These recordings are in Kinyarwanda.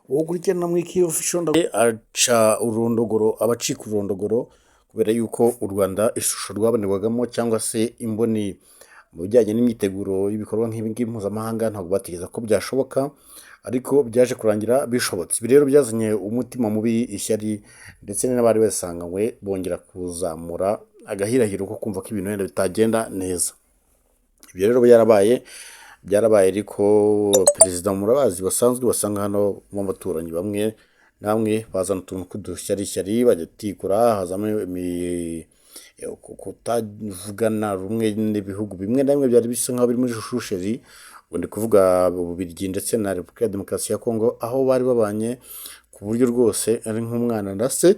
uwo gukurikirana mu iki official aca ururondogoro abacika ururondogoro kubera yuko u Rwanda ishusho rwabonerwagamo cyangwa se imboni mu bijyanye n'imyiteguro y'ibikorwa nk'ibi ngibi mpuzamahanga ntabwo batekereza ko byashoboka, ariko byaje kurangira bishobotse. Ibi rero byazanye umutima mubi, ishyari, ndetse n'abari basanganywe bongera kuzamura agahirahiro ko kumva ko ibintu wenda bitagenda neza. Ibyo rero byarabaye ariko perezida murabazi basanzwe basanga hano mu baturanyi bamwe namwe bazana utuntu tw'udushyari bagatikura, hazamo kutavugana rumwe n'ibihugu bimwe na bimwe byari bisa nk'aho biri muri shusheri, ngo ndi kuvuga Ububiligi ndetse na Repubulika ya Demokarasi ya Kongo, aho bari babanye ku buryo rwose ari nk'umwana na se,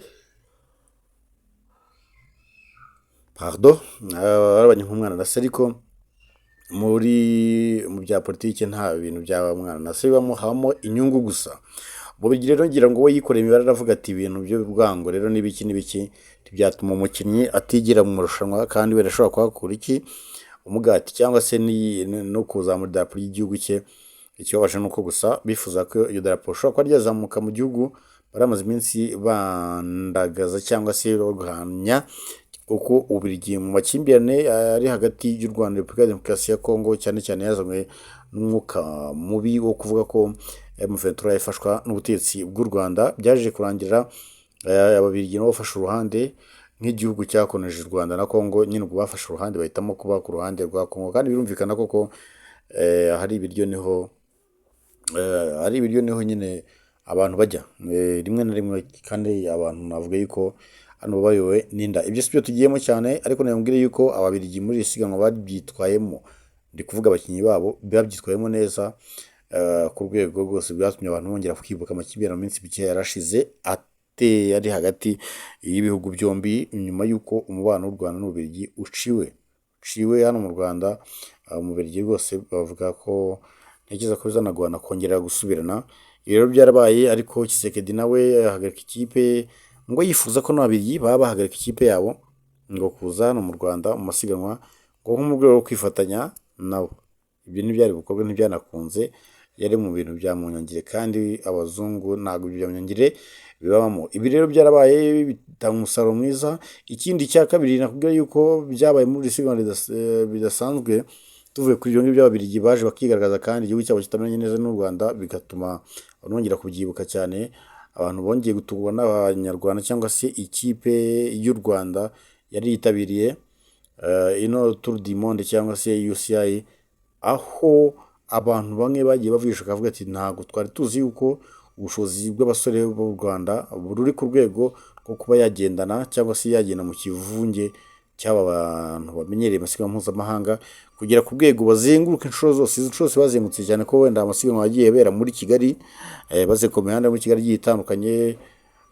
barabanye nk'umwana na se, ariko mu bya politiki nta bintu byaba mwana na se habamo inyungu gusa. Ububiligi rero ngira ngo we yikoreye imibare aravuga ati ibintu by'urwango rero n'ibiki ntibyatuma umukinnyi atigira mu marushanwa, kandi we ashobora kuhakura umugati cyangwa se no kuzamura idarapo ry'igihugu cye. Ikibabaje ni uko gusa bifuza ko iyo darapo rishobora kuba ryazamuka mu gihugu baramaze iminsi bandagaza cyangwa se bagahanya, kuko Ububiligi mu makimbirane ari hagati y'u Rwanda na Repubulika ya Demokarasi ya Kongo cyane cyane yazanywe n'umwuka mubi wo kuvuga ko M23 yafashwa n'ubutegetsi bw'u Rwanda, byaje kurangira Ababiligi nabo bafashe uruhande nk'igihugu cyakoneje u Rwanda na Kongo, nyine ubwo bafashe uruhande bahitamo kuba ku ruhande rwa Kongo, kandi birumvikana koko hari ibiryo niho nyine abantu bajya rimwe na rimwe, kandi abantu navuga yuko hano bayobowe n'inda. Ibyo si byo tugiyemo cyane, ariko nababwire yuko Ababiligi muri iri siganwa babyitwayemo, ndi kuvuga abakinnyi babo babyitwayemo neza ku rwego rwose byatumye abantu bongera kwibuka amakimbirane mu minsi mike yarashize ari hagati y'ibihugu byombi, nyuma y'uko umubano w'u Rwanda n'Ububiligi uciwe hano mu Rwanda. Umubiligi rwose bavuga ko ntekereza ko bizanagorana kongera gusubirana. Ibi rero byarabaye, ariko Tshisekedi nawe ahagarika ikipe, ngo yifuza ko n'Ababiligi baba bahagarika ikipe yabo ngo kuza hano mu Rwanda mu masiganwa, ngo nko mu rwego rwo kwifatanya nabo. Ibyo ntibyari bukorwe, ntibyanakunze, yari mu bintu bya munyangire, kandi abazungu ntabwo ibyo bya munyangire bibabamo. Ibi rero byarabaye bitanga umusaruro mwiza. Ikindi cya kabiri nakubwira yuko byabaye muri siganwa bidasanzwe, tuvuye kuri ibyo ngibyo by'Ababiligi baje bakigaragaza, kandi igihugu cyabo kitamenye neza n'u Rwanda, bigatuma bongera kubyibuka cyane. Abantu bongeye gutungurwa n'Abanyarwanda cyangwa se ikipe y'u Rwanda yari yitabiriye ino Tour du Monde cyangwa se UCI, aho abantu bamwe bagiye bavugisha bakavuga ati ntabwo twari tuzi yuko ubushobozi bw'abasore b'u Rwanda buri ku rwego rwo kuba yagendana cyangwa se yagenda mu kivunge cy'aba bantu bamenyereye amasiganwa mpuzamahanga, kugera ku rwego bazenguruka inshuro zose bazengurutse, cyane ko wenda amasiganwa yagiye abera muri Kigali, baze ku mihanda muri Kigali igiye itandukanye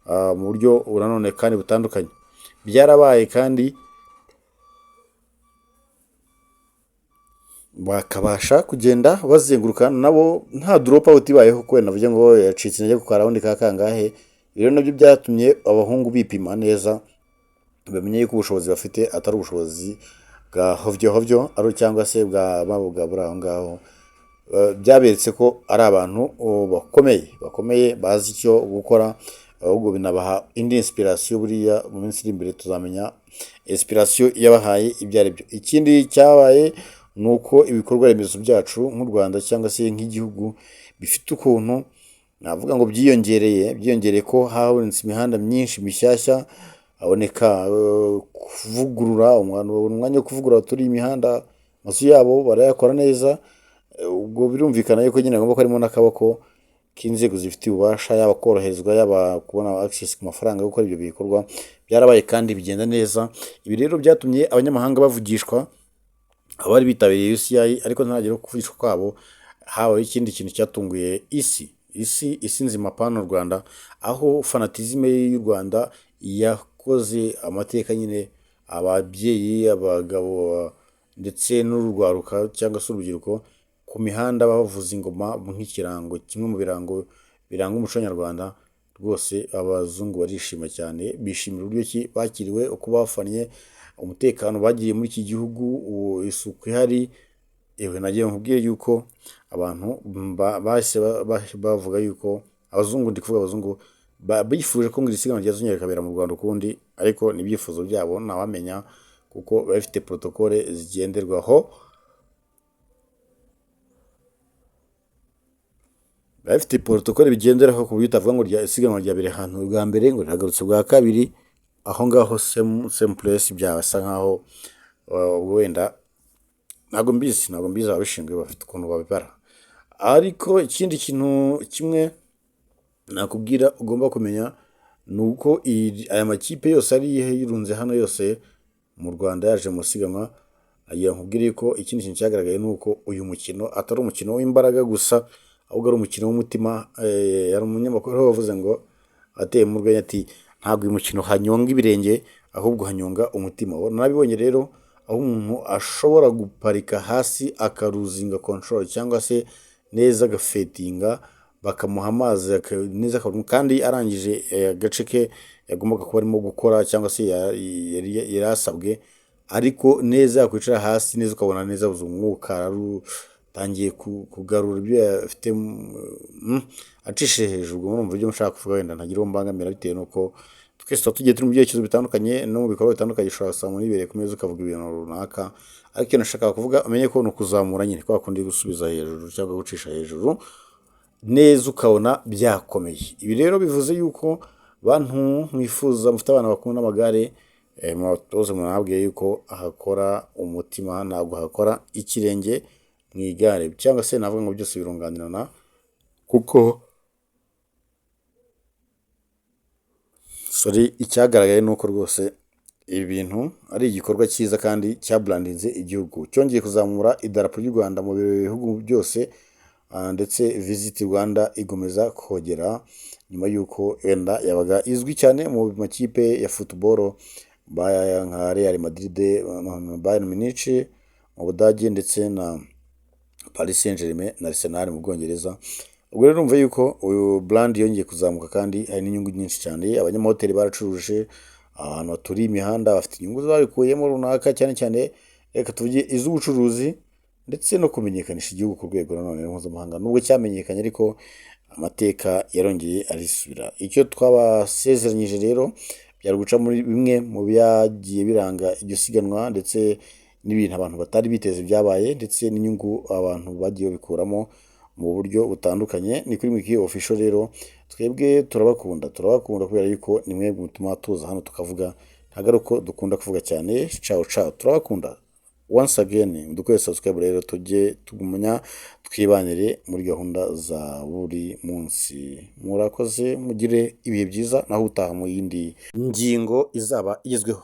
mu buryo nanone kandi butandukanye. Byarabaye kandi bakabasha kugenda bazenguruka nabo nta drop out ibayeho, kuko navuga ngo yacitse intege ku karaundi ka kangahe. Rero nabyo byatumye abahungu bipima neza, bamenye yuko ubushobozi bafite atari ubushobozi bwa hovyo ari cyangwa se bwa buri aho ngaho. Byaberetse ko ari abantu bakomeye bazi icyo gukora, ahubwo binabaha indi inspiration. Buriya mu minsi iri imbere tuzamenya inspiration yabahaye ibyo ari byo. Ikindi cyabaye ni uko ibikorwa remezo byacu nk'u Rwanda cyangwa se nk'igihugu bifite ukuntu navuga ngo byiyongereye, ko habonetse imihanda myinshi mishyashya, haboneka kuvugurura umwanya wo kuvugurura turi imihanda, amazu yabo barayakora neza. Ubwo birumvikana yuko nyine agomba ko harimo n'akaboko k'inzego zifite ububasha, yaba koroherezwa, yaba kubona access ku mafaranga yo gukora ibyo bikorwa. Byarabaye kandi bigenda neza. Ibi rero byatumye abanyamahanga bavugishwa, abari bitabiriye UCI, ariko ntagera kuvugishwa kwabo habaye ikindi kintu cyatunguye isi nzima pana u Rwanda, aho fanatizme y'u Rwanda yakoze amateka. Nyine ababyeyi, abagabo ndetse n'urwaruka cyangwa se urubyiruko ku mihanda bavuza ingoma nk'ikirango kimwe mu birango biranga umuco nyarwanda. Rwose abazungu barishima cyane, bishimira uburyo ki bakiriwe, uko bafanye umutekano bagiye muri iki gihugu, isuku ihari. Nagiye nkubwiye yuko abantu bahise bavuga yuko abazungu, ndi kuvuga abazungu, bifuje ko ngo iri siganwa ryazongera rikabera mu Rwanda ukundi, ariko n'ibyifuzo byabo ntawamenya kuko biba bifite protokole zigenderwaho, biba bifite protokole bigenderaho ku buryo utavuga ngo isiganwa ryabereye ahantu bwa mbere ngo riragarutse bwa kabiri, aho ngaho same place byasa nkaho wenda ntabwo mbizi ababishinzwe bafite ukuntu babibara. Ariko ikindi kintu kimwe nakubwira ugomba kumenya ni uko aya makipe yose ari yirunze hano yose mu Rwanda yaje mu siganwa, agira nkubwire ko ikindi kintu cyagaragaye ni uko uyu mukino atari umukino w'imbaraga gusa, ahubwo ari umukino w'umutima. Yari umunyamakuru wavuze ngo ateye mu rwenya ati ntabwo uyu mukino hanyonga ibirenge ahubwo hanyonga umutima. Nabibonye rero aho umuntu ashobora guparika hasi akaruzinga control cyangwa se neza agafetinga, bakamuha amazi neza kandi arangije agace ke yagombaga kuba arimo gukora cyangwa se yari asabwe, ariko neza yakwicara hasi neza ukabona neza umwuka tangiye kugarura ibyo afite acishije hejuru. Murumva ibyo nshaka kuvuga, wenda ntagira uwo mbangamira bitewe nuko twese tuba tugiye turi mu byerekezo bitandukanye no mu bikorwa bitandukanye. Ushobora gusanga wibereye ku meza ukavuga ibintu runaka, ariko iyo nashaka kuvuga umenye ko ni ukuzamura nyine kwa kundi gusubiza hejuru cyangwa gucisha hejuru neza ukabona byakomeye. Ibi rero bivuze yuko bantu mwifuza mufite abana bakunda amagare, mwatoze munabwiye yuko ahakora umutima ntabwo hakora ikirenge mu igare, cyangwa se navuga ngo byose birunganirana, kuko icyagaragaye ni uko rwose ibi bintu ari igikorwa cyiza kandi cyaburandinze igihugu, cyongeye kuzamura idarapo ry'u Rwanda mu bihugu byose, ndetse Visit Rwanda igomeza kogera nyuma y'uko wenda yabaga izwi cyane mu makipe ya football nka Real Madrid, Bayern Munich mu Budage, ndetse na Paris Saint-Germain na Arsenal mu Bwongereza. Ubwo rero urumva yuko uyu brand yongeye kuzamuka kandi hari n'inyungu nyinshi cyane. Abanyamahoteli baracuruje, ahantu haturiye imihanda bafite inyungu zabikuyemo runaka, cyane cyane reka tuvuge iz'ubucuruzi ndetse no kumenyekanisha igihugu ku rwego nanone mpuzamahanga. Nubwo cyamenyekanye ariko amateka yarongeye arisubira. Icyo twabasezeranyije rero byari guca muri bimwe mu byagiye biranga iryo siganwa, ndetse n'ibintu abantu batari biteze byabaye, ndetse n'inyungu abantu bagiye babikuramo mu buryo butandukanye. Ni kuri Mwiki Official rero, twebwe turabakunda kubera yuko ni mwe mutuma tuza hano tukavuga, ntabwo ari uko dukunda kuvuga cyane. Ciao turabakunda. Once again dukore subscribe rero tujye tugumya twibanire muri gahunda za buri munsi. Murakoze, mugire ibihe byiza, naho utaha mu yindi ngingo izaba igezweho.